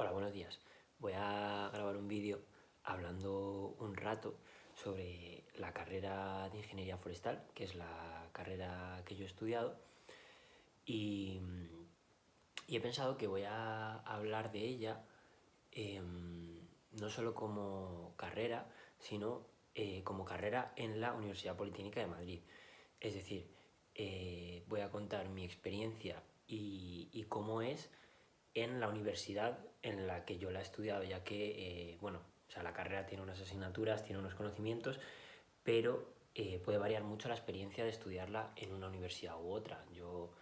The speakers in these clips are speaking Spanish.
Hola, buenos días. Voy a grabar un vídeo hablando un rato sobre la carrera de ingeniería forestal, que es la carrera que yo he estudiado, y, y he pensado que voy a hablar de ella no solo como carrera, sino como carrera en la Universidad Politécnica de Madrid. Es decir, voy a contar mi experiencia y cómo es en la universidad en la que yo la he estudiado, ya que, o sea, la carrera tiene unas asignaturas, tiene unos conocimientos, pero puede variar mucho la experiencia de estudiarla en una universidad u otra. Yo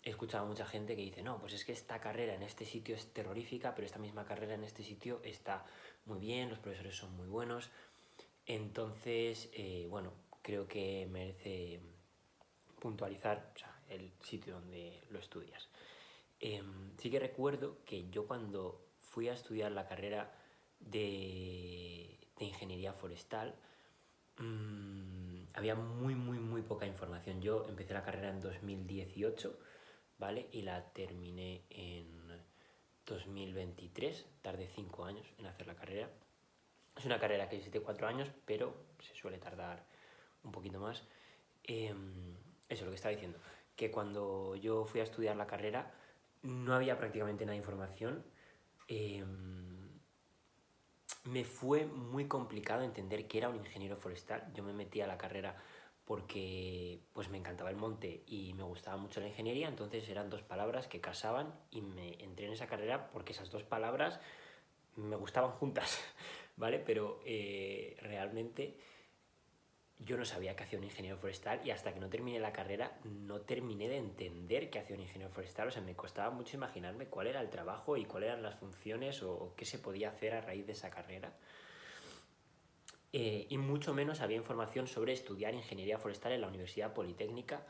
he escuchado a mucha gente que dice, no, pues es que esta carrera en este sitio es terrorífica, pero esta misma carrera en este sitio está muy bien, los profesores son muy buenos. Entonces, creo que merece puntualizar, o sea, el sitio donde lo estudias. Sí que recuerdo que yo cuando fui a estudiar la carrera de ingeniería forestal, había muy poca información. Yo empecé la carrera en 2018, ¿vale? Y la terminé en 2023, tardé 5 años en hacer la carrera. Es una carrera que existe 4 años, pero se suele tardar un poquito más. Eso es lo que estaba diciendo, que cuando yo fui a estudiar la carrera no había prácticamente nada de información. Eh, Me fue muy complicado entender qué era un ingeniero forestal. Yo me metí a la carrera porque pues me encantaba el monte y me gustaba mucho la ingeniería, entonces eran dos palabras que casaban y me entré en esa carrera porque esas dos palabras me gustaban juntas, ¿vale? Pero realmente yo no sabía qué hacía un ingeniero forestal y hasta que no terminé la carrera no terminé de entender qué hacía un ingeniero forestal. O sea, me costaba mucho imaginarme cuál era el trabajo y cuáles eran las funciones o qué se podía hacer a raíz de esa carrera. Y mucho menos había información sobre estudiar ingeniería forestal en la Universidad Politécnica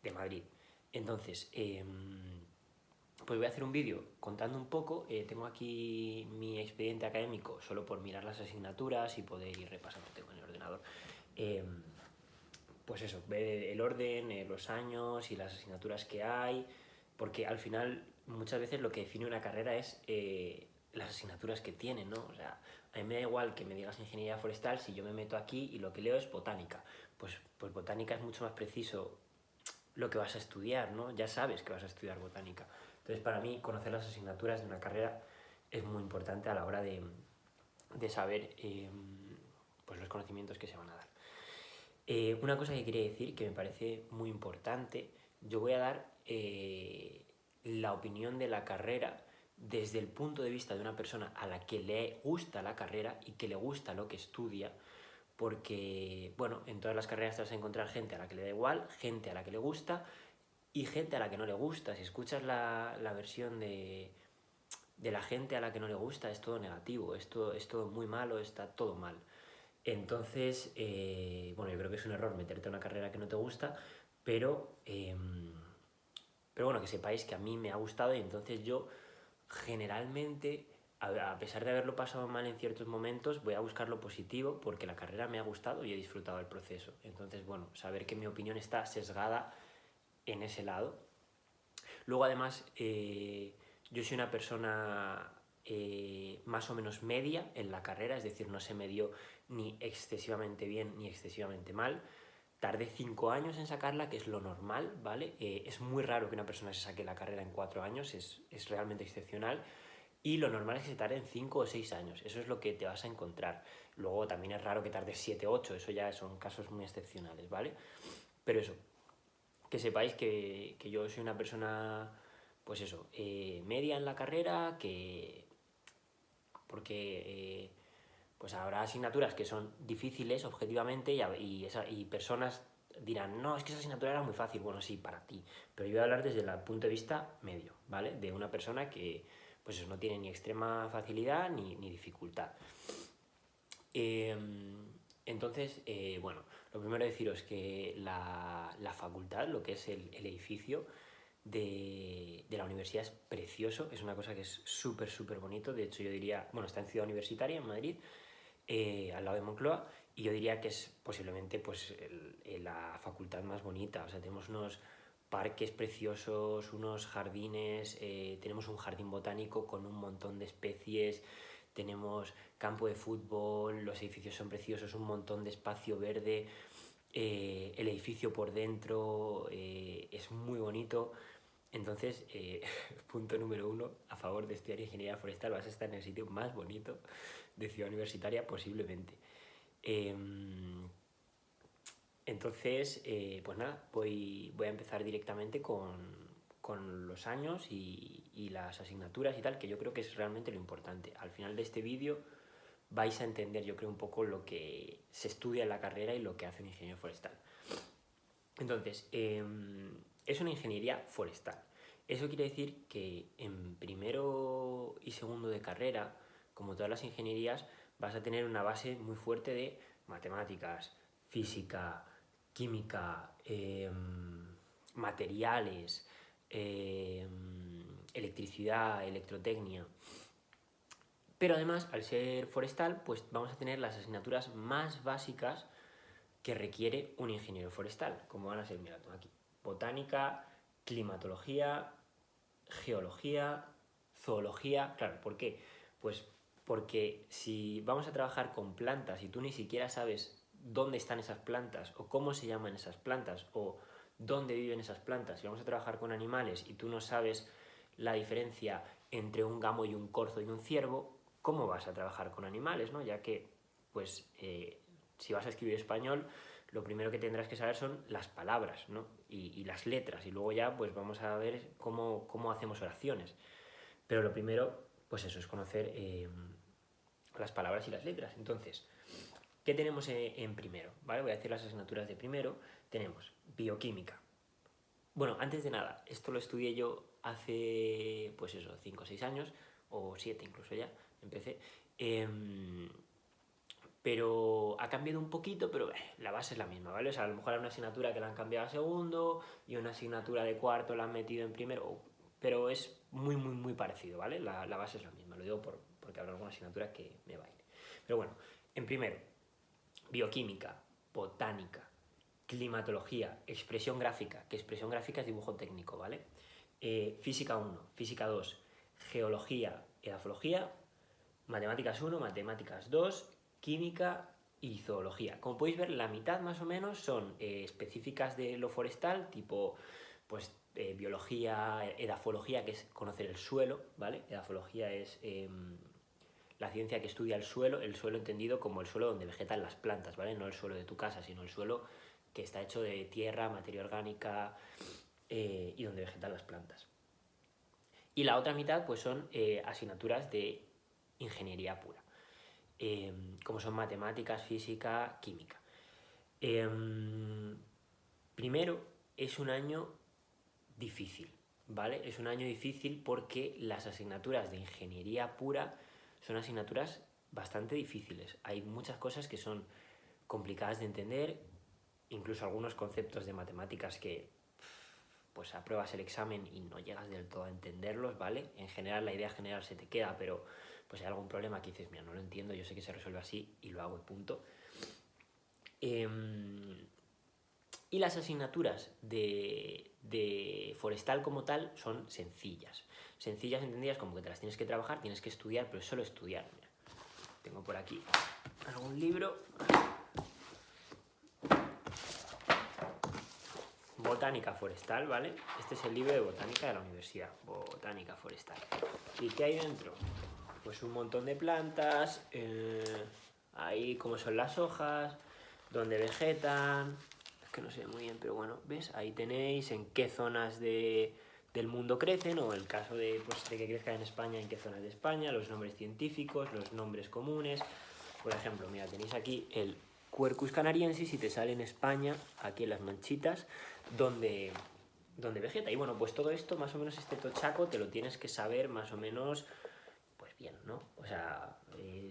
de Madrid. Entonces, pues voy a hacer un vídeo contando un poco. Tengo aquí mi expediente académico solo por mirar las asignaturas y poder ir repasando. Tengo en el ordenador. Eh, pues eso, ver el orden, los años y las asignaturas que hay, porque al final muchas veces lo que define una carrera es las asignaturas que tiene, ¿no? O sea, a mí me da igual que me digas ingeniería forestal si yo me meto aquí y lo que leo es botánica. Pues botánica es mucho más preciso lo que vas a estudiar, ¿no? Ya sabes que vas a estudiar botánica. Entonces, para mí, conocer las asignaturas de una carrera es muy importante a la hora de saber pues los conocimientos que se van a dar. Una cosa que quería decir que me parece muy importante, yo voy a dar la opinión de la carrera desde el punto de vista de una persona a la que le gusta la carrera y que le gusta lo que estudia, porque, bueno, en todas las carreras te vas a encontrar gente a la que le da igual, gente a la que le gusta y gente a la que no le gusta. Si escuchas la versión de la gente a la que no le gusta, es todo negativo, es todo muy malo, está todo mal. Entonces, yo creo que es un error meterte a una carrera que no te gusta, pero, eh, pero bueno, que sepáis que a mí me ha gustado y entonces yo generalmente, a pesar de haberlo pasado mal en ciertos momentos, voy a buscar lo positivo porque la carrera me ha gustado y he disfrutado del proceso. Entonces, bueno, saber que mi opinión está sesgada en ese lado. Luego, además, yo soy una persona más o menos media en la carrera, es decir, no se me dio ni excesivamente bien ni excesivamente mal. Tardé 5 años en sacarla, que es lo normal, ¿vale? Es muy raro que una persona se saque la carrera en 4 años, es realmente excepcional. Y lo normal es que se tarde en 5 o 6 años, eso es lo que te vas a encontrar. Luego también es raro que tarde 7 o 8, eso ya son casos muy excepcionales, ¿vale? Pero eso, que sepáis que yo soy una persona, pues eso, media en la carrera, que porque pues habrá asignaturas que son difíciles objetivamente y personas dirán, no, es que esa asignatura era muy fácil. Bueno, sí, para ti, pero yo voy a hablar desde el punto de vista medio, ¿vale? De una persona que pues eso, no tiene ni extrema facilidad ni dificultad. Eh, entonces, lo primero deciros que la facultad, lo que es el edificio de la universidad es precioso, es una cosa que es súper bonito. De hecho, yo diría, bueno, está en Ciudad Universitaria, en Madrid, al lado de Moncloa, y yo diría que es posiblemente pues, la facultad más bonita. O sea, tenemos unos parques preciosos, unos jardines, tenemos un jardín botánico con un montón de especies, tenemos campo de fútbol, los edificios son preciosos, un montón de espacio verde, el edificio por dentro es muy bonito. Entonces, punto número 1, a favor de estudiar ingeniería forestal, vas a estar en el sitio más bonito de Ciudad Universitaria posiblemente. Entonces, pues nada, voy a empezar directamente con los años y las asignaturas y tal, que yo creo que es realmente lo importante. Al final de este vídeo vais a entender, yo creo, un poco lo que se estudia en la carrera y lo que hace un ingeniero forestal. Entonces, es una ingeniería forestal. Eso quiere decir que en primero y segundo de carrera, como todas las ingenierías, vas a tener una base muy fuerte de matemáticas, física, química, materiales, electricidad, electrotecnia. Pero además, al ser forestal, pues vamos a tener las asignaturas más básicas que requiere un ingeniero forestal, como van a ser, mira, aquí, botánica, climatología, geología, zoología. Claro, ¿por qué? Pues porque si vamos a trabajar con plantas y tú ni siquiera sabes dónde están esas plantas o cómo se llaman esas plantas o dónde viven esas plantas, si vamos a trabajar con animales y tú no sabes la diferencia entre un gamo y un corzo y un ciervo, ¿cómo vas a trabajar con animales, no? Ya que, pues, si vas a escribir español, lo primero que tendrás que saber son las palabras, ¿no? y las letras, y luego ya pues vamos a ver cómo hacemos oraciones. Pero lo primero, pues eso, es conocer las palabras y las letras. Entonces, ¿qué tenemos en primero? ¿Vale? Voy a decir las asignaturas de primero. Tenemos bioquímica. Bueno, antes de nada, esto lo estudié yo hace, pues eso, 5 o 6 años, o 7 incluso ya, empecé. Pero ha cambiado un poquito, pero la base es la misma, ¿vale? O sea, a lo mejor hay una asignatura que la han cambiado a segundo y una asignatura de cuarto la han metido en primero, pero es muy, muy, muy parecido, ¿vale? La base es la misma, lo digo porque habrá alguna asignatura que me va a ir. Pero bueno, en primero, bioquímica, botánica, climatología, expresión gráfica, que expresión gráfica es dibujo técnico, ¿vale? Física 1, física 2, geología, edafología, matemáticas 1, matemáticas 2, química y zoología. Como podéis ver, la mitad más o menos son específicas de lo forestal, tipo pues biología, edafología, que es conocer el suelo, ¿vale? Edafología es la ciencia que estudia el suelo entendido como el suelo donde vegetan las plantas, ¿vale? No el suelo de tu casa, sino el suelo que está hecho de tierra, materia orgánica y donde vegetan las plantas. Y la otra mitad pues son asignaturas de ingeniería pura, como son matemáticas, física, química. Primero, es un año difícil, ¿vale? Es un año difícil porque las asignaturas de ingeniería pura son asignaturas bastante difíciles. Hay muchas cosas que son complicadas de entender, incluso algunos conceptos de matemáticas que pues apruebas el examen y no llegas del todo a entenderlos, ¿vale? En general la idea general se te queda, pero pues hay algún problema que dices, mira, no lo entiendo, yo sé que se resuelve así y lo hago y punto. Y las asignaturas de forestal como tal son sencillas. Sencillas entendidas como que te las tienes que trabajar, tienes que estudiar, pero es solo estudiar. Mira, tengo por aquí algún libro. Botánica forestal, ¿vale? Este es el libro de botánica de la universidad. Botánica forestal. ¿Y qué hay dentro? Pues un montón de plantas, ahí cómo son las hojas, dónde vegetan, es que no sé muy bien, pero bueno, ¿ves? Ahí tenéis en qué zonas del mundo crecen, o el caso de que crezcan en España, en qué zonas de España, los nombres científicos, los nombres comunes. Por ejemplo, mira, tenéis aquí el Quercus canariensis y te sale en España, aquí en las manchitas, donde vegeta. Y bueno, pues todo esto, más o menos este tochaco, te lo tienes que saber más o menos pues bien, ¿no? O sea,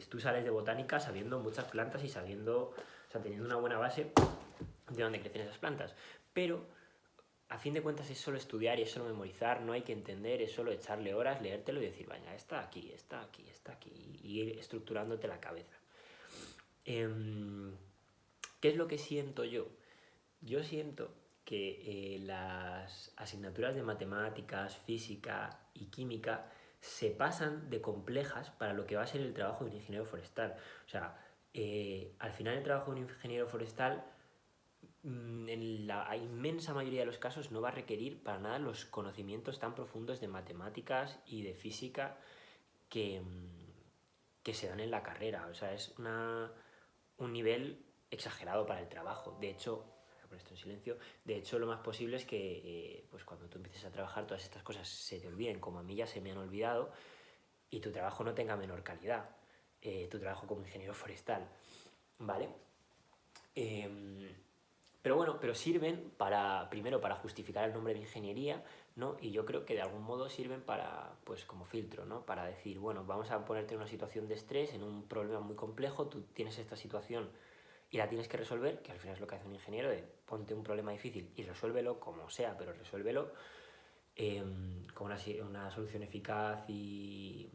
tú sales de botánica sabiendo muchas plantas y sabiendo, o sea, teniendo una buena base de dónde crecen esas plantas. Pero, a fin de cuentas, es solo estudiar y es solo memorizar, no hay que entender, es solo echarle horas, leértelo y decir, vaya, está aquí, está aquí, está aquí, y ir estructurándote la cabeza. ¿Qué es lo que siento yo? Yo siento que las asignaturas de matemáticas, física y química se pasan de complejas para lo que va a ser el trabajo de un ingeniero forestal. O sea, al final el trabajo de un ingeniero forestal en la inmensa mayoría de los casos no va a requerir para nada los conocimientos tan profundos de matemáticas y de física que, que se dan en la carrera. O sea, es un nivel exagerado para el trabajo. De hecho, voy a poner esto en silencio, de hecho lo más posible es que pues cuando tú empieces a trabajar todas estas cosas se te olviden, como a mí ya se me han olvidado, y tu trabajo no tenga menor calidad, tu trabajo como ingeniero forestal, ¿vale? Pero bueno, pero sirven para, primero, para justificar el nombre de ingeniería, ¿no? Y yo creo que de algún modo sirven para, pues como filtro, ¿no? Para decir, bueno, vamos a ponerte en una situación de estrés, en un problema muy complejo, tú tienes esta situación y la tienes que resolver, que al final es lo que hace un ingeniero, de ponte un problema difícil y resuélvelo como sea, pero resuélvelo con una solución eficaz y,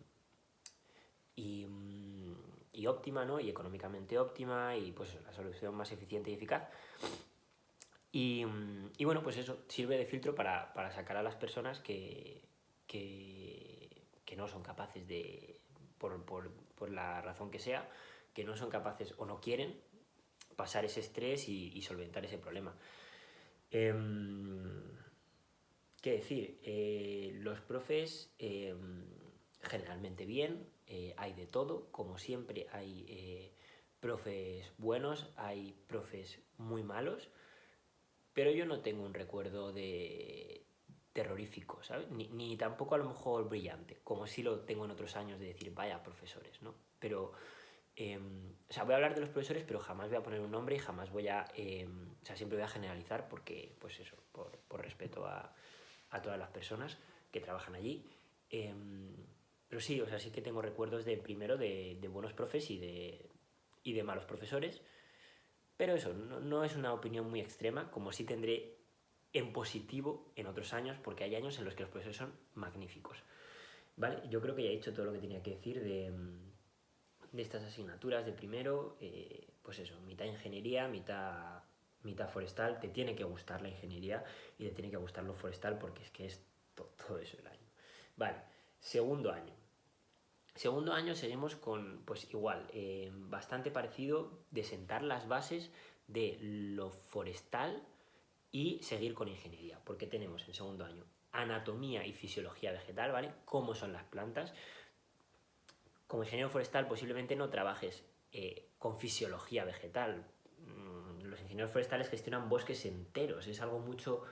y óptima, ¿no? Y económicamente óptima y pues la solución más eficiente y eficaz. Y bueno, pues eso sirve de filtro para sacar a las personas que no son capaces de, por la razón que sea, que no son capaces o no quieren pasar ese estrés y solventar ese problema. ¿Qué decir? Los profes generalmente bien, hay de todo, como siempre hay profes buenos, hay profes muy malos, pero yo no tengo un recuerdo de terrorífico, ¿sabes? Ni tampoco a lo mejor brillante, como sí lo tengo en otros años de decir, vaya profesores, ¿no? Pero, o sea, voy a hablar de los profesores, pero jamás voy a poner un nombre y jamás voy a, o sea, siempre voy a generalizar porque, pues eso, por respeto a todas las personas que trabajan allí. Pero sí, o sea, sí que tengo recuerdos de primero de buenos profes y de malos profesores, pero eso, no es una opinión muy extrema, como sí tendré en positivo en otros años, porque hay años en los que los profesores son magníficos. ¿Vale? Yo creo que ya he dicho todo lo que tenía que decir de estas asignaturas de primero, pues eso, mitad ingeniería, mitad forestal. Te tiene que gustar la ingeniería y te tiene que gustar lo forestal porque es que es todo eso el año. Vale, segundo año. Segundo año seguimos con, pues igual, bastante parecido de sentar las bases de lo forestal y seguir con ingeniería, porque tenemos en segundo año anatomía y fisiología vegetal, ¿vale? Cómo son las plantas. Como ingeniero forestal posiblemente no trabajes con fisiología vegetal. Los ingenieros forestales gestionan bosques enteros, es algo mucho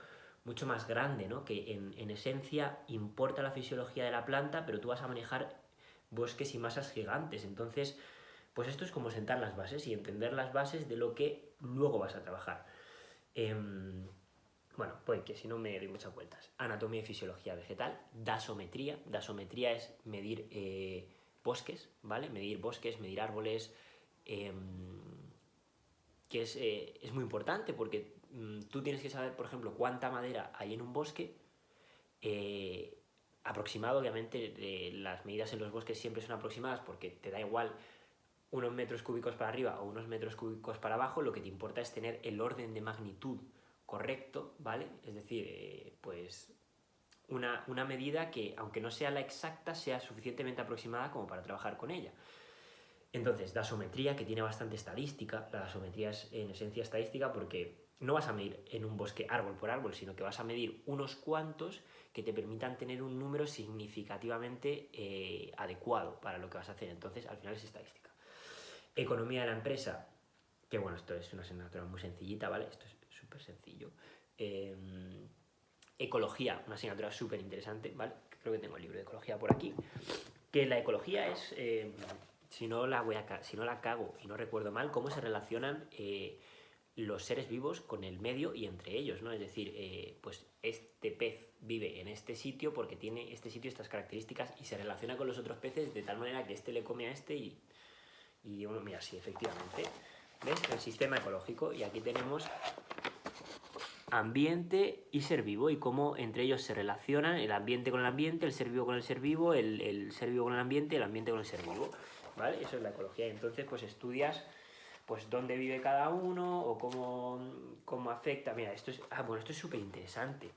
más grande, ¿no? Que en esencia importa la fisiología de la planta, pero tú vas a manejar bosques y masas gigantes. Entonces, pues esto es como sentar las bases y entender las bases de lo que luego vas a trabajar. Bueno, pues que si no me doy muchas vueltas. Anatomía y fisiología vegetal, dasometría. Dasometría es medir bosques, ¿vale? Medir bosques, medir árboles, que es muy importante porque tú tienes que saber, por ejemplo, cuánta madera hay en un bosque. Aproximado, obviamente, las medidas en los bosques siempre son aproximadas porque te da igual unos metros cúbicos para arriba o unos metros cúbicos para abajo, lo que te importa es tener el orden de magnitud correcto, ¿vale? Es decir, pues una medida que, aunque no sea la exacta, sea suficientemente aproximada como para trabajar con ella. Entonces, dasometría, que tiene bastante estadística. La dasometría es en esencia estadística porque no vas a medir en un bosque árbol por árbol, sino que vas a medir unos cuantos que te permitan tener un número significativamente adecuado para lo que vas a hacer. Entonces, al final es estadística. Economía de la empresa, que bueno, esto es una asignatura muy sencillita, ¿vale? Esto es súper sencillo. Ecología, una asignatura súper interesante, ¿vale? Creo que tengo el libro de ecología por aquí. Que la ecología es, si no la cago y no recuerdo mal, cómo se relacionan los seres vivos con el medio y entre ellos, ¿no? Es decir, pues este pez vive en este sitio porque tiene este sitio estas características y se relaciona con los otros peces de tal manera que este le come a este y uno, mira, sí, efectivamente. ¿Ves? El sistema ecológico. Y aquí tenemos ambiente y ser vivo y cómo entre ellos se relacionan el ambiente con el ambiente, el ser vivo con el ser vivo, el ser vivo con el ambiente con el ser vivo, ¿vale? Eso es la ecología. Entonces, pues estudias pues dónde vive cada uno o cómo afecta. Mira, esto es, bueno, esto es súper interesante.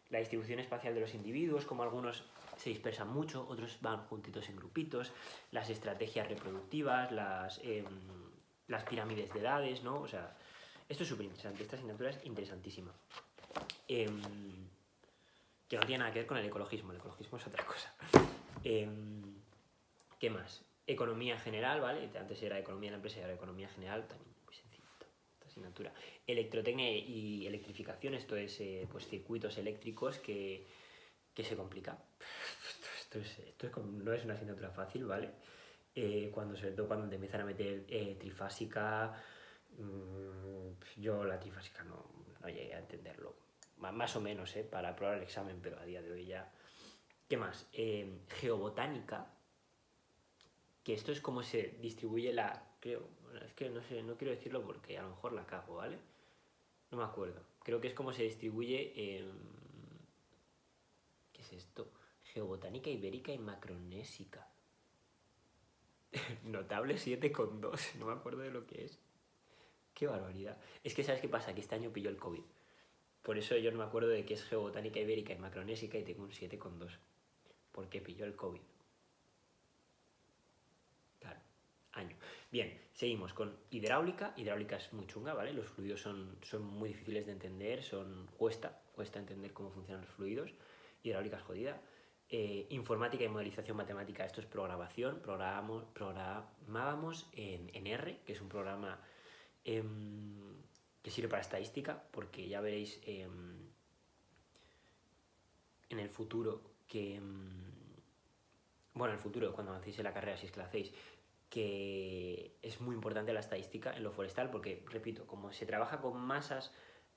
La distribución espacial de los individuos, como algunos se dispersan mucho, otros van juntitos en grupitos, las estrategias reproductivas, las pirámides de edades, ¿no? O sea, esto es súper interesante, esta asignatura es interesantísima. Que no tiene nada que ver con el ecologismo es otra cosa. ¿Qué más? Economía general, ¿vale? Antes era economía de la empresa y ahora economía general, también muy sencillito, esta asignatura. Electrotecnia y electrificación, esto es pues circuitos eléctricos que se complica. No es una asignatura fácil, ¿vale? Sobre todo cuando te empiezan a meter trifásica, yo la trifásica no llegué a entenderlo. Más o menos, para aprobar el examen, pero a día de hoy ya... ¿Qué más? Geobotánica, que esto es como se distribuye es que no sé, no quiero decirlo porque a lo mejor la cago, ¿vale? No me acuerdo. Creo que es como se distribuye... ¿Qué es esto? Geobotánica ibérica y macronésica. Notable 7,2. No me acuerdo de lo que es. Qué barbaridad. Es que ¿sabes qué pasa? Que este año pilló el COVID. Por eso yo no me acuerdo de qué es geobotánica ibérica y macronésica y tengo un 7,2. Porque pilló el COVID. Claro, año. Bien, seguimos con hidráulica. Hidráulica es muy chunga, ¿vale? Los fluidos son muy difíciles de entender, cuesta entender cómo funcionan los fluidos. Hidráulica es jodida. Informática y modelización matemática, esto es programación. Programábamos en R, que es un programa que sirve para estadística, porque ya veréis en el futuro que... bueno, en el futuro, cuando avancéis en la carrera, si es que la hacéis, que es muy importante la estadística en lo forestal, porque, repito, como se trabaja con masas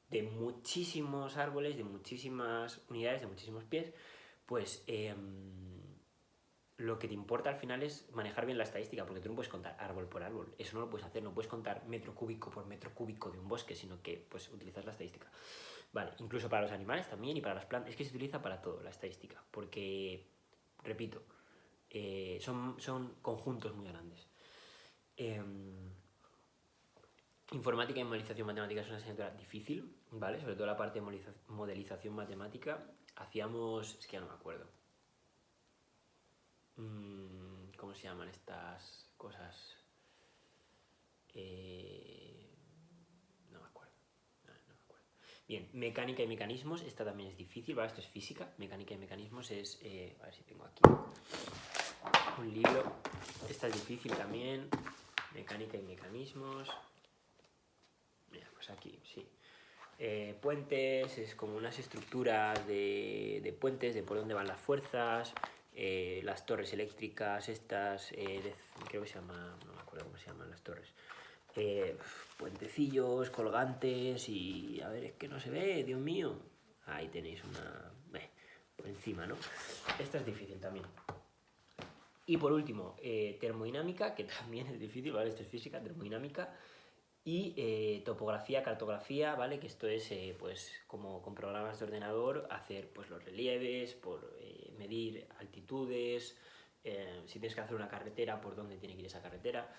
de muchísimos árboles, de muchísimas unidades, de muchísimos pies, pues lo que te importa al final es manejar bien la estadística, porque tú no puedes contar árbol por árbol, eso no lo puedes hacer, no puedes contar metro cúbico por metro cúbico de un bosque, sino que pues utilizas la estadística. Vale, incluso para los animales también y para las plantas, es que se utiliza para todo la estadística, porque, repito, son conjuntos muy grandes. Informática y modelización matemática es una asignatura difícil, ¿vale? Sobre todo la parte de modelización matemática. Hacíamos... es que ya no me acuerdo. ¿Cómo se llaman estas cosas? No me acuerdo. No me acuerdo. Bien, mecánica y mecanismos, esta también es difícil, ¿vale? Esto es física. Mecánica y mecanismos es... a ver si tengo aquí un libro. Esta es difícil también. Mecánica y mecanismos. Mira, pues aquí, sí. Puentes, es como unas estructuras de puentes, de por dónde van las fuerzas, las torres eléctricas, estas, creo que se llama, no me acuerdo cómo se llaman las torres, puentecillos, colgantes y, a ver, es que no se ve, Dios mío, ahí tenéis una, por encima, ¿no? Esta es difícil también. Y por último, termodinámica, que también es difícil, ¿vale? Esto es física, termodinámica. Y topografía, cartografía, ¿vale? Que esto es, pues, como con programas de ordenador, hacer pues, los relieves, medir altitudes, si tienes que hacer una carretera, por dónde tiene que ir esa carretera.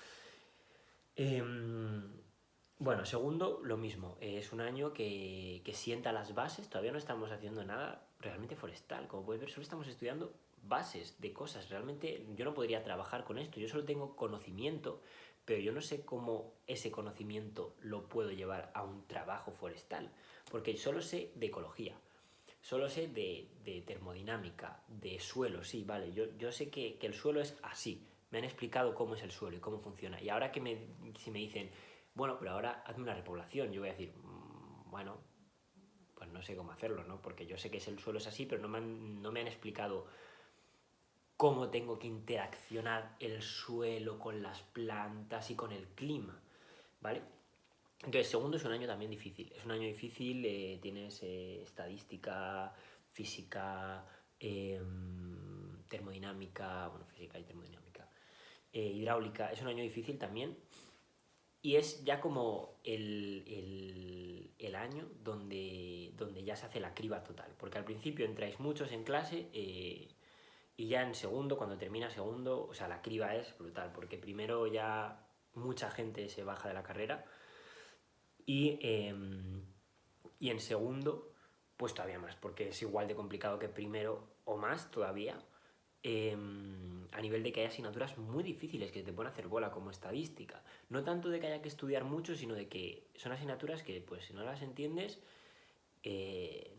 Bueno, segundo, lo mismo. Es un año que sienta las bases. Todavía no estamos haciendo nada realmente forestal. Como puedes ver, solo estamos estudiando bases de cosas. Realmente yo no podría trabajar con esto. Yo solo tengo conocimiento, pero yo no sé cómo ese conocimiento lo puedo llevar a un trabajo forestal, porque solo sé de ecología, solo sé de termodinámica, de suelo, sí, vale, yo sé que el suelo es así, me han explicado cómo es el suelo y cómo funciona, y ahora si me dicen, bueno, pero ahora hazme una repoblación, yo voy a decir, bueno, pues no sé cómo hacerlo, ¿no? Porque yo sé que el suelo es así, pero no me han explicado cómo tengo que interaccionar el suelo con las plantas y con el clima, ¿vale? Entonces, segundo es un año también difícil. Es un año difícil, tienes estadística, física, termodinámica, bueno, física y termodinámica, hidráulica. Es un año difícil también. Y es ya como el año donde ya se hace la criba total. Porque al principio entráis muchos en clase y ya en segundo, cuando termina segundo, o sea, la criba es brutal. Porque primero ya mucha gente se baja de la carrera. Y en segundo, pues todavía más, porque es igual de complicado que primero o más todavía, a nivel de que hay asignaturas muy difíciles que te pueden hacer bola, como estadística. No tanto de que haya que estudiar mucho, sino de que son asignaturas que, pues, si no las entiendes, y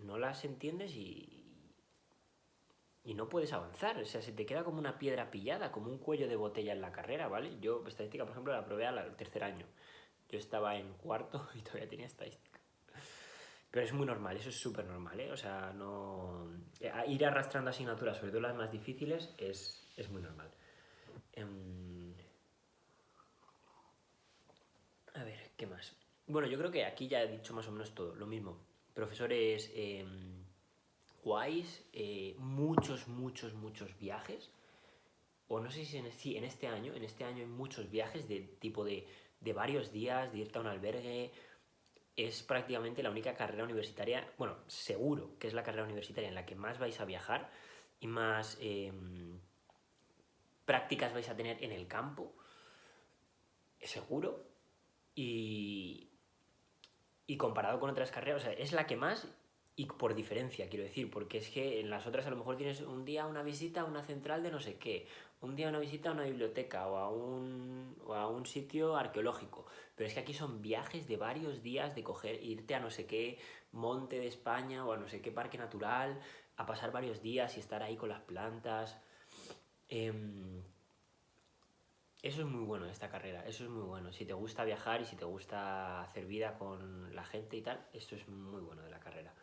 no puedes avanzar. O sea, se te queda como una piedra pillada, como un cuello de botella en la carrera, ¿vale? Yo estadística, por ejemplo, la probé al tercer año. Yo estaba en cuarto y todavía tenía estadística. Pero es muy normal, eso es súper normal, ¿eh? O sea, no... Ir arrastrando asignaturas, sobre todo las más difíciles, es muy normal. A ver, ¿qué más? Bueno, yo creo que aquí ya he dicho más o menos todo, lo mismo. Profesores guays, muchos viajes. O no sé si sí, en este año hay muchos viajes de tipo de varios días, de irte a un albergue. Es prácticamente la única carrera universitaria, bueno, seguro que es la carrera universitaria en la que más vais a viajar y más prácticas vais a tener en el campo, es seguro. Y, y comparado con otras carreras, o sea, es la que más y por diferencia, quiero decir, porque es que en las otras a lo mejor tienes un día una visita a una central de no sé qué, un día una visita a una biblioteca o a un sitio arqueológico, pero es que aquí son viajes de varios días de coger, irte a no sé qué monte de España o a no sé qué parque natural, a pasar varios días y estar ahí con las plantas. Eso es muy bueno de esta carrera, eso es muy bueno. Si te gusta viajar y si te gusta hacer vida con la gente y tal, esto es muy bueno de la carrera.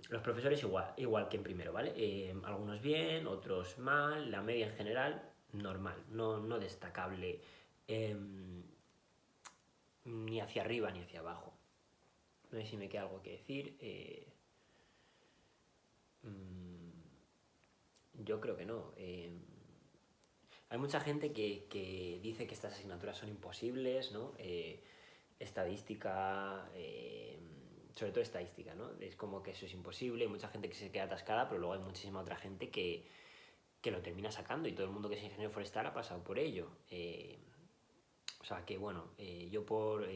Los profesores igual que en primero, ¿vale? Algunos bien, otros mal, la media en general, normal, no destacable ni hacia arriba ni hacia abajo. No sé si me queda algo que decir. Yo creo que no. Hay mucha gente que dice que estas asignaturas son imposibles, ¿no? Estadística, sobre todo estadística, ¿no? Es como que eso es imposible, hay mucha gente que se queda atascada, pero luego hay muchísima otra gente que lo termina sacando y todo el mundo que es ingeniero forestal ha pasado por ello. O sea que, bueno, yo por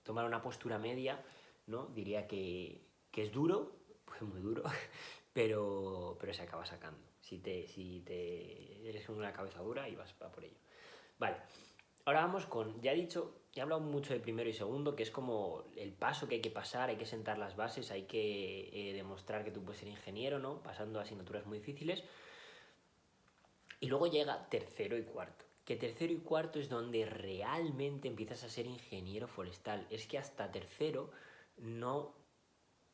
tomar una postura media, ¿no? Diría que es duro, pues muy duro, pero se acaba sacando. Si te eres con una cabeza dura y vas por ello. Vale, ahora vamos con, ya he hablado mucho de primero y segundo, que es como el paso que hay que pasar, hay que sentar las bases, hay que demostrar que tú puedes ser ingeniero, ¿no? Pasando asignaturas muy difíciles. Y luego llega tercero y cuarto. Que tercero y cuarto es donde realmente empiezas a ser ingeniero forestal. Es que hasta tercero no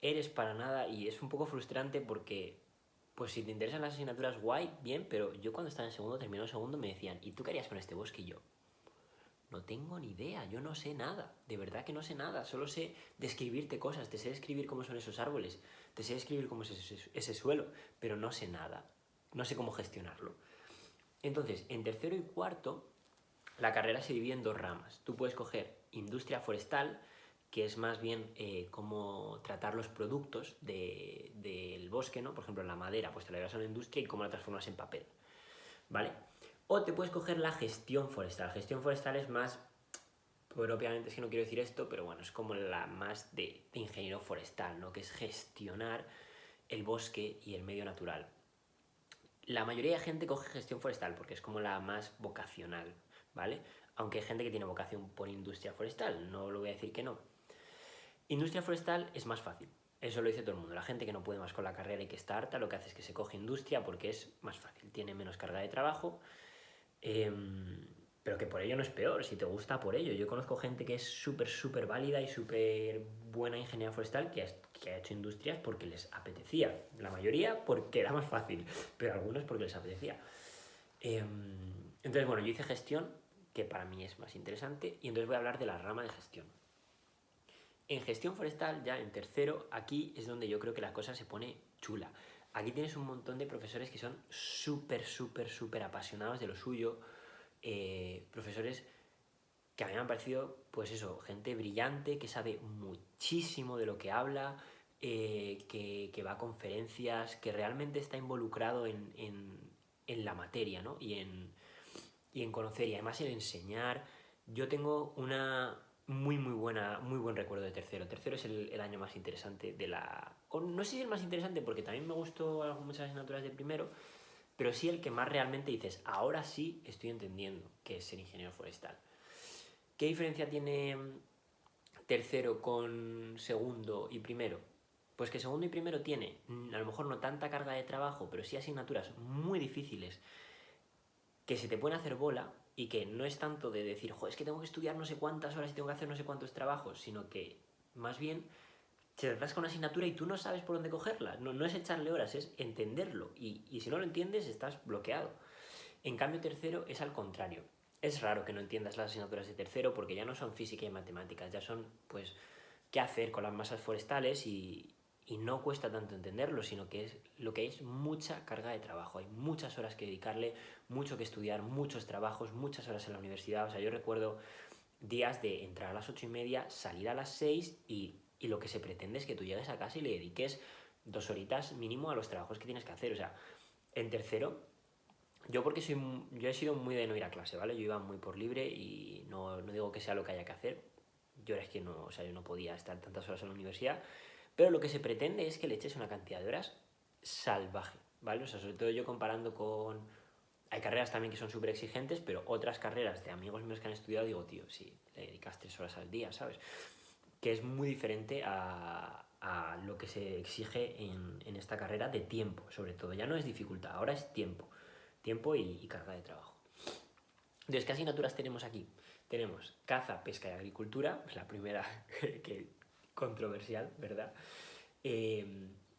eres para nada y es un poco frustrante porque, pues si te interesan las asignaturas, guay, bien, pero yo cuando estaba en segundo, terminó segundo, me decían, ¿y tú qué harías con este bosque? Y yo, no tengo ni idea, yo no sé nada, de verdad que no sé nada, solo sé describirte cosas, te sé describir cómo son esos árboles, te sé describir cómo es ese suelo, pero no sé nada, no sé cómo gestionarlo. Entonces, en tercero y cuarto, la carrera se divide en dos ramas. Tú puedes coger industria forestal, que es más bien cómo tratar los productos del bosque, ¿no? Por ejemplo, la madera, pues te la llevas a una industria y cómo la transformas en papel, ¿vale? O te puedes coger la gestión forestal. Gestión forestal es más, propiamente es que no quiero decir esto, pero bueno, es como la más de ingeniero forestal, ¿no? Que es gestionar el bosque y el medio natural. La mayoría de gente coge gestión forestal porque es como la más vocacional, ¿vale? Aunque hay gente que tiene vocación por industria forestal, no lo voy a decir que no. Industria forestal es más fácil, eso lo dice todo el mundo. La gente que no puede más con la carrera y que está harta, lo que hace es que se coge industria porque es más fácil, tiene menos carga de trabajo, pero que por ello no es peor, si te gusta por ello. Yo conozco gente que es súper válida y súper buena ingeniera forestal que ha hecho industrias porque les apetecía. La mayoría porque era más fácil, pero algunos porque les apetecía. Entonces, bueno, yo hice gestión, que para mí es más interesante, y entonces voy a hablar de la rama de gestión. En gestión forestal, ya en tercero, aquí es donde yo creo que la cosa se pone chula. Aquí tienes un montón de profesores que son súper apasionados de lo suyo, profesores que a mí me han parecido, pues eso, gente brillante, que sabe muchísimo de lo que habla, que va a conferencias, que realmente está involucrado en la materia, ¿no? y en conocer, y además en enseñar. Yo tengo una muy buen recuerdo de tercero. Tercero es el año más interesante de la... O no sé si es el más interesante porque también me gustó muchas asignaturas de primero, pero sí el que más realmente dices, ahora sí estoy entendiendo qué es ser ingeniero forestal. ¿Qué diferencia tiene tercero con segundo y primero? Pues que segundo y primero tiene, a lo mejor no tanta carga de trabajo, pero sí asignaturas muy difíciles que se te pueden hacer bola y que no es tanto de decir, joder, es que tengo que estudiar no sé cuántas horas y tengo que hacer no sé cuántos trabajos, sino que más bien te atasca una asignatura y tú no sabes por dónde cogerla. No, no es echarle horas, es entenderlo. Y si no lo entiendes, estás bloqueado. En cambio, tercero es al contrario. Es raro que no entiendas las asignaturas de tercero porque ya no son física y matemáticas, ya son, pues, qué hacer con las masas forestales y no cuesta tanto entenderlo, sino que es lo que es mucha carga de trabajo. Hay muchas horas que dedicarle, mucho que estudiar, muchos trabajos, muchas horas en la universidad. O sea, yo recuerdo días de entrar a las 8:30, salir a las 6 y lo que se pretende es que tú llegues a casa y le dediques 2 horitas mínimo a los trabajos que tienes que hacer. O sea, en tercero, yo he sido muy de no ir a clase, ¿vale? Yo iba muy por libre y no digo que sea lo que haya que hacer. Yo es que no, o sea, yo no podía estar tantas horas en la universidad, pero lo que se pretende es que le eches una cantidad de horas salvaje, ¿vale? O sea, sobre todo yo comparando con... Hay carreras también que son súper exigentes, pero otras carreras de amigos míos que han estudiado, digo, tío, sí, le dedicas 3 horas al día, ¿sabes? Que es muy diferente a lo que se exige en esta carrera de tiempo, sobre todo. Ya no es dificultad, ahora es tiempo. Tiempo y carga de trabajo. Entonces, ¿qué asignaturas tenemos aquí? Tenemos caza, pesca y agricultura, la primera que controversial, ¿verdad?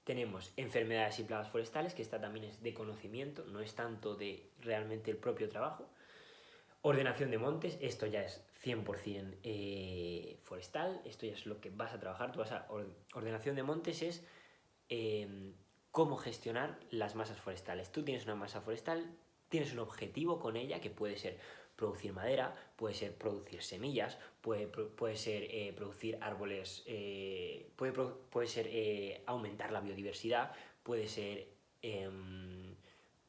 Tenemos enfermedades y plagas forestales, que esta también es de conocimiento, no es tanto de realmente el propio trabajo. Ordenación de montes, esto ya es 100% forestal, esto ya es lo que vas a trabajar. Ordenación de montes es cómo gestionar las masas forestales. Tú tienes una masa forestal, tienes un objetivo con ella que puede ser producir madera, puede ser producir semillas, puede ser producir árboles, puede ser aumentar la biodiversidad, puede ser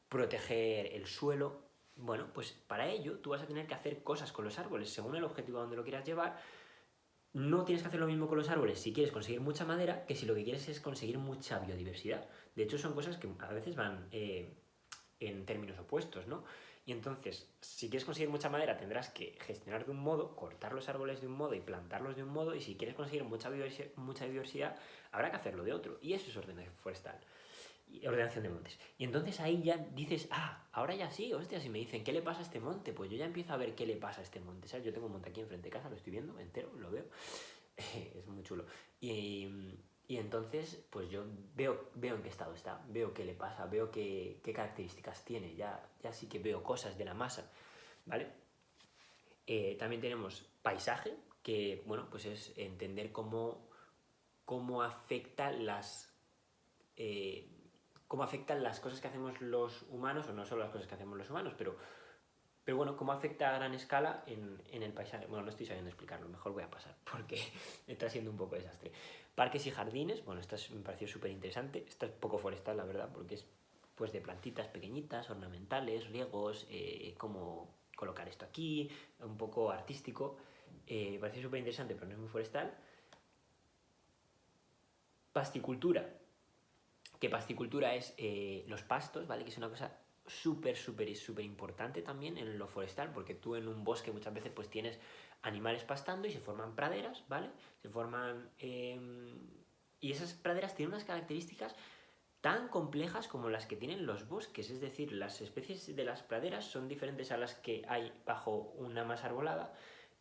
proteger el suelo. Bueno, pues para ello tú vas a tener que hacer cosas con los árboles según el objetivo a donde lo quieras llevar. No tienes que hacer lo mismo con los árboles si quieres conseguir mucha madera que si lo que quieres es conseguir mucha biodiversidad. De hecho, son cosas que a veces van en términos opuestos, ¿no? Y entonces, si quieres conseguir mucha madera, tendrás que gestionar de un modo, cortar los árboles de un modo y plantarlos de un modo, y si quieres conseguir mucha biodiversidad, habrá que hacerlo de otro. Y eso es ordenación forestal. Ordenación de montes. Y entonces ahí ya dices, ahora ya sí, hostia, si me dicen, ¿qué le pasa a este monte? Pues yo ya empiezo a ver qué le pasa a este monte, ¿sabes? Yo tengo un monte aquí enfrente de casa, lo estoy viendo entero, lo veo. Es muy chulo. Y entonces, pues yo veo en qué estado está, veo qué le pasa, veo qué características tiene, ya sí que veo cosas de la masa, ¿vale? También tenemos paisaje, que, bueno, pues es entender cómo afecta eh, cómo afectan las cosas que hacemos los humanos, o no solo las cosas que hacemos los humanos, pero bueno, cómo afecta a gran escala en el paisaje. Bueno, no estoy sabiendo explicarlo, mejor voy a pasar, porque está siendo un poco desastre. Parques y jardines, bueno, esta me pareció súper interesante. Esta es poco forestal, la verdad, porque es pues de plantitas pequeñitas, ornamentales, riegos, cómo colocar esto aquí, un poco artístico. Me pareció súper interesante, pero no es muy forestal. Pasticultura, que pasticultura es los pastos, ¿vale? Que es una cosa súper importante también en lo forestal, porque tú en un bosque muchas veces pues tienes animales pastando y se forman praderas, ¿vale? Se forman... y esas praderas tienen unas características tan complejas como las que tienen los bosques, es decir, las especies de las praderas son diferentes a las que hay bajo una masa arbolada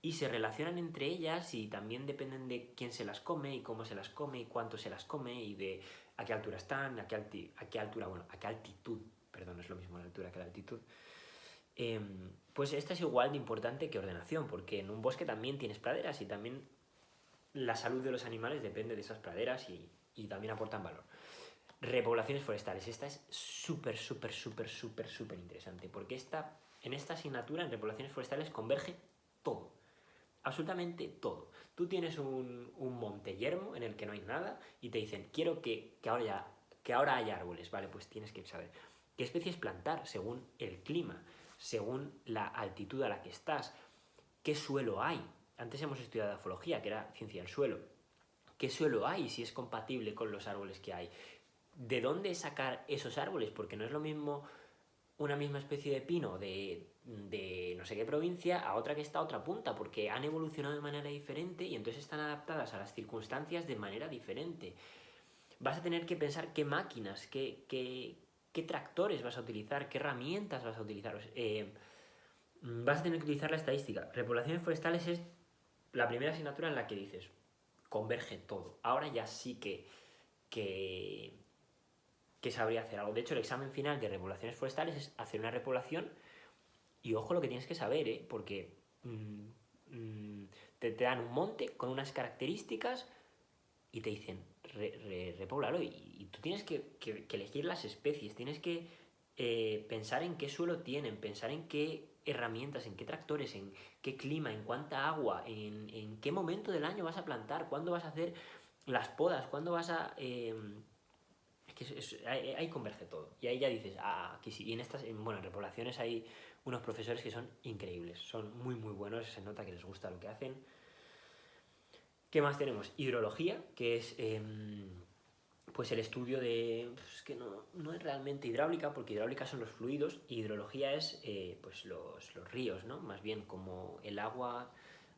y se relacionan entre ellas y también dependen de quién se las come y cómo se las come y cuánto se las come y de a qué altura están, a qué altura, bueno, a qué altitud, perdón, no es lo mismo la altura que la altitud. Pues esta es igual de importante que ordenación, porque en un bosque también tienes praderas y también la salud de los animales depende de esas praderas y también aportan valor. Repoblaciones forestales. Esta es súper interesante, porque en esta asignatura, en repoblaciones forestales, converge todo. Absolutamente todo. Tú tienes un monte yermo en el que no hay nada y te dicen, quiero que ahora haya árboles. Vale, pues tienes que saber qué especies plantar según el clima. según la altitud a la que estás. ¿Qué suelo hay? Antes hemos estudiado edafología, que era ciencia del suelo. ¿Qué suelo hay si es compatible con los árboles que hay? ¿De dónde sacar esos árboles? Porque no es lo mismo una misma especie de pino de no sé qué provincia a otra que está a otra punta, porque han evolucionado de manera diferente y entonces están adaptadas a las circunstancias de manera diferente. Vas a tener que pensar qué máquinas, qué tractores vas a utilizar, qué herramientas vas a utilizar. Vas a tener que utilizar la estadística. Repoblaciones forestales es la primera asignatura en la que dices, converge todo. Ahora ya sí que sabría hacer algo. De hecho, el examen final de repoblaciones forestales es hacer una repoblación y ojo lo que tienes que saber, porque te dan un monte con unas características y te dicen, repóblalo. Y tú tienes que elegir las especies, tienes que pensar en qué suelo tienen, pensar en qué herramientas, en qué tractores, en qué clima, en cuánta agua, en qué momento del año vas a plantar, cuándo vas a hacer las podas, cuándo vas a... es que ahí converge todo. Y ahí ya dices, aquí sí. Y en en repoblaciones hay unos profesores que son increíbles, son muy muy buenos, se nota que les gusta lo que hacen. ¿Qué más tenemos? Hidrología, que es pues el estudio de... Pues que no es realmente hidráulica, porque hidráulica son los fluidos, y hidrología es pues los ríos, ¿no? Más bien como el agua...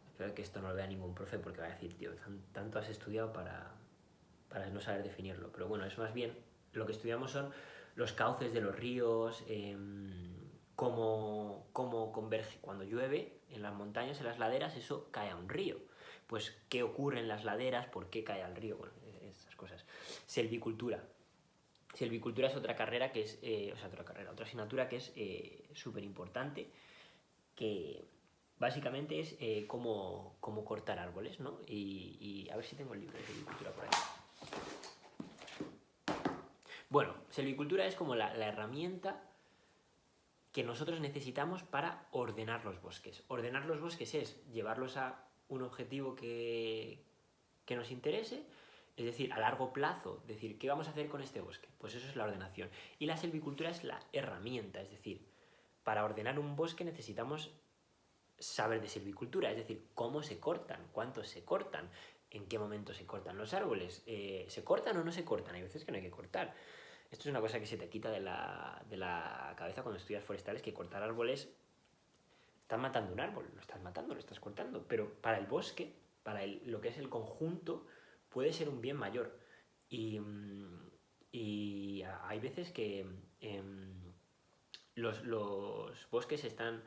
Espero que esto no lo vea ningún profe porque va a decir, tío, tanto has estudiado para no saber definirlo. Pero bueno, es más bien, lo que estudiamos son los cauces de los ríos, cómo converge cuando llueve en las montañas, en las laderas, eso cae a un río. Pues qué ocurre en las laderas, por qué cae al río, bueno, esas cosas. Silvicultura. Silvicultura es otra carrera que es, otra asignatura que es súper importante, que básicamente es cómo cortar árboles, ¿no? Y a ver si tengo el libro de silvicultura por ahí. Bueno, silvicultura es como la herramienta que nosotros necesitamos para ordenar los bosques. Ordenar los bosques es llevarlos a un objetivo que nos interese, es decir, a largo plazo, decir, ¿qué vamos a hacer con este bosque? Pues eso es la ordenación. Y la silvicultura es la herramienta, es decir, para ordenar un bosque necesitamos saber de silvicultura, es decir, cómo se cortan, cuántos se cortan, en qué momento se cortan los árboles, ¿se cortan o no se cortan? Hay veces que no hay que cortar. Esto es una cosa que se te quita de la cabeza cuando estudias forestales, que cortar árboles, estás matando un árbol, lo estás matando, lo estás cortando, pero para el bosque, para lo que es el conjunto, puede ser un bien mayor. Y hay veces que los bosques están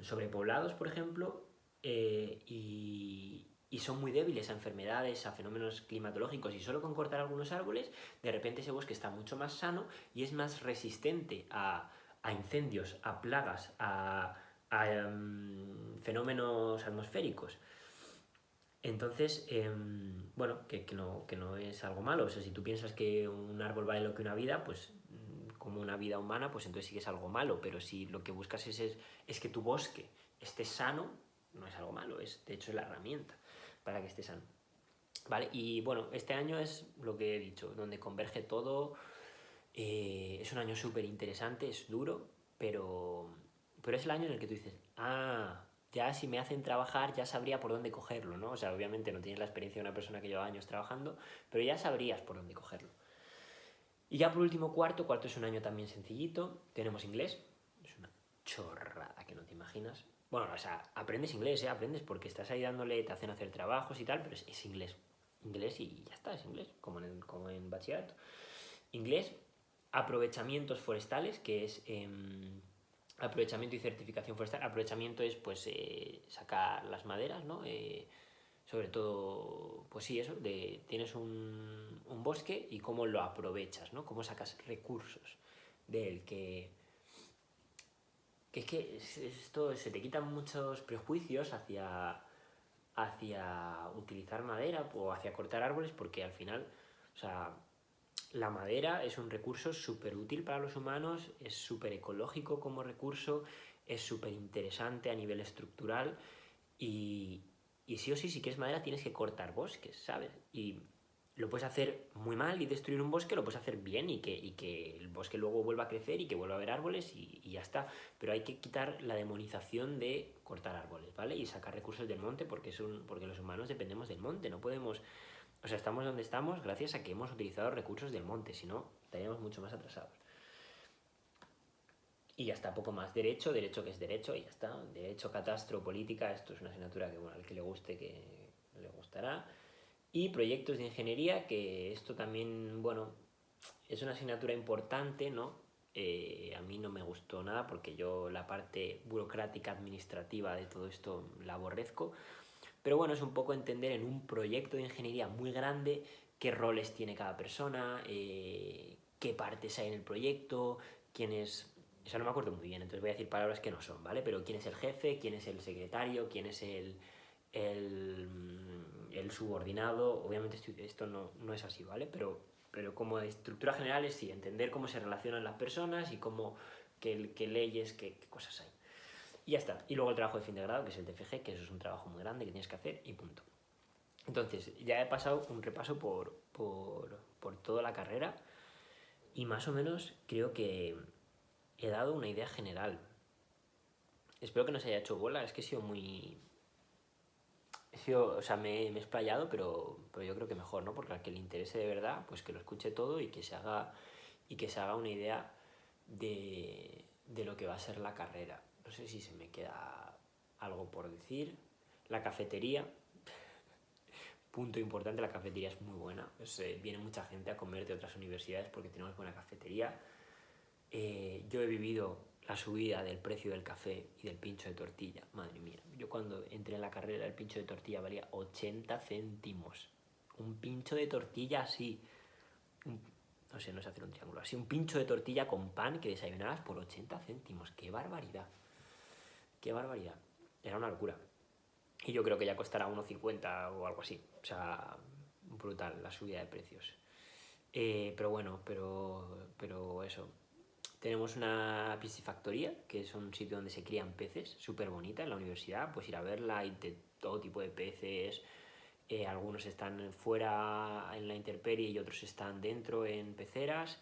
sobrepoblados, por ejemplo, y son muy débiles a enfermedades, a fenómenos climatológicos, y solo con cortar algunos árboles, de repente ese bosque está mucho más sano y es más resistente a incendios, a plagas, a fenómenos atmosféricos. Entonces, bueno, que no es algo malo. O sea, si tú piensas que un árbol vale lo que una vida, pues como una vida humana, pues entonces sí que es algo malo. Pero si lo que buscas es que tu bosque esté sano, no es algo malo. De hecho, es la herramienta para que esté sano. ¿Vale? Y bueno, este año es lo que he dicho, donde converge todo. Es un año súper interesante, es duro, pero es el año en el que tú dices, ya si me hacen trabajar ya sabría por dónde cogerlo, ¿no? O sea, obviamente no tienes la experiencia de una persona que lleva años trabajando, pero ya sabrías por dónde cogerlo. Y ya por último, cuarto es un año también sencillito, tenemos inglés, es una chorrada que no te imaginas. Bueno, o sea, aprendes inglés, aprendes porque estás ahí dándole, te hacen hacer trabajos y tal, pero es inglés. Inglés y ya está, es inglés, como en bachillerato. Inglés, aprovechamientos forestales, que es aprovechamiento y certificación forestal. Aprovechamiento es pues sacar las maderas, ¿no? Sobre todo, pues sí, eso, tienes un bosque y cómo lo aprovechas, ¿no? Cómo sacas recursos del que es que esto se te quitan muchos prejuicios hacia utilizar madera o hacia cortar árboles, porque al final, o sea, la madera es un recurso súper útil para los humanos, es súper ecológico como recurso, es súper interesante a nivel estructural y sí o sí, si quieres madera tienes que cortar bosques, ¿sabes? Y lo puedes hacer muy mal y destruir un bosque, lo puedes hacer bien y que el bosque luego vuelva a crecer y que vuelva a haber árboles y ya está. Pero hay que quitar la demonización de cortar árboles, ¿vale? Y sacar recursos del monte porque los humanos dependemos del monte, no podemos... O sea, estamos donde estamos gracias a que hemos utilizado recursos del monte, si no, estaríamos mucho más atrasados. Y ya está, poco más. Derecho que es derecho y ya está. Derecho, catastro, política, esto es una asignatura que, bueno, al que le guste, que le gustará. Y proyectos de ingeniería, que esto también, bueno, es una asignatura importante, ¿no? A mí no me gustó nada porque yo la parte burocrática administrativa de todo esto la aborrezco. Pero bueno, es un poco entender en un proyecto de ingeniería muy grande qué roles tiene cada persona, qué partes hay en el proyecto, quién es... Eso no me acuerdo muy bien, entonces voy a decir palabras que no son, ¿vale? Pero quién es el jefe, quién es el secretario, quién es el subordinado. Obviamente esto no es así, ¿vale? Pero como estructura general es sí, entender cómo se relacionan las personas y cómo, qué leyes, qué cosas hay. Y ya está. Y luego el trabajo de fin de grado, que es el TFG, que eso es un trabajo muy grande que tienes que hacer y punto. Entonces, ya he pasado un repaso por toda la carrera y más o menos creo que he dado una idea general. Espero que no se haya hecho bola, es que he sido muy... o sea, me he explayado, pero yo creo que mejor, ¿no? Porque al que le interese de verdad, pues que lo escuche todo y que se haga una idea de lo que va a ser la carrera. No sé si se me queda algo por decir. La cafetería, punto importante, la cafetería es muy buena. Viene mucha gente a comer de otras universidades porque tenemos buena cafetería. Yo he vivido la subida del precio del café y del pincho de tortilla. Madre mía, yo cuando entré en la carrera el pincho de tortilla valía 80 céntimos. Un pincho de tortilla así, no sé, no sé hacer un triángulo, así un pincho de tortilla con pan que desayunabas por 80 céntimos. ¡Qué barbaridad! ¡Qué barbaridad! Era una locura. Y yo creo que ya costará 1,50 o algo así. O sea, brutal la subida de precios. Pero bueno, pero eso. Tenemos una piscifactoría, que es un sitio donde se crían peces, súper bonita en la universidad. Pues ir a verla, hay de todo tipo de peces. Algunos están fuera en la intemperie y otros están dentro en peceras.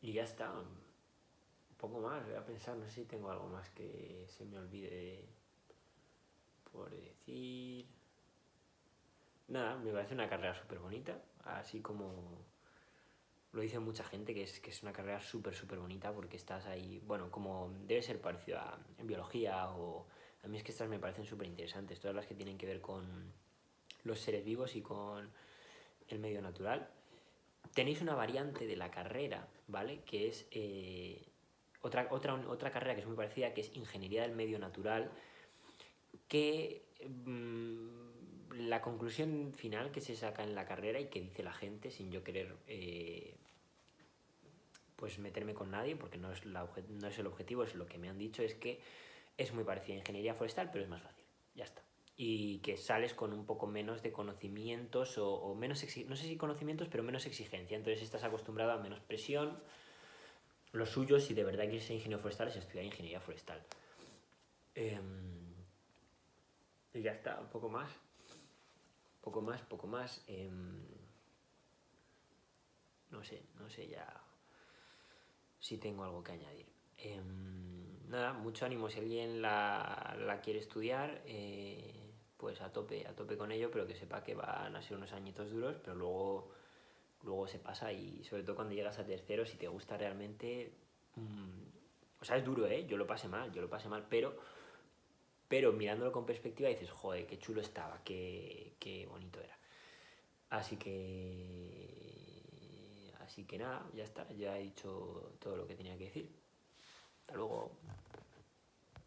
Y ya está. Un poco más, voy a pensar, no sé si tengo algo más que se me olvide por decir. Nada, me parece una carrera súper bonita, así como lo dice mucha gente, que es una carrera súper bonita porque estás ahí, bueno, como debe ser parecido en biología o... A mí es que estas me parecen súper interesantes, todas las que tienen que ver con los seres vivos y con el medio natural. Tenéis una variante de la carrera, ¿vale? Que es otra carrera que es muy parecida, que es Ingeniería del Medio Natural, que la conclusión final que se saca en la carrera y que dice la gente, sin yo querer pues meterme con nadie, porque no es el objetivo, es lo que me han dicho, es que es muy parecida a ingeniería forestal, pero es más fácil, ya está. Y que sales con un poco menos de conocimientos o menos, no sé si conocimientos, pero menos exigencia. Entonces estás acostumbrado a menos presión. Lo suyo, si de verdad quieres ser ingeniero forestal, es estudiar ingeniería forestal. Y ya está, un poco más. Poco más. No sé ya si tengo algo que añadir. Nada, mucho ánimo si alguien la quiere estudiar, pues a tope con ello, pero que sepa que van a ser unos añitos duros, pero luego se pasa y sobre todo cuando llegas a tercero, si te gusta realmente... o sea, es duro, ¿eh? Yo lo pasé mal, pero mirándolo con perspectiva dices, joder, qué chulo estaba, qué bonito era. Así que nada, ya está, ya he dicho todo lo que tenía que decir.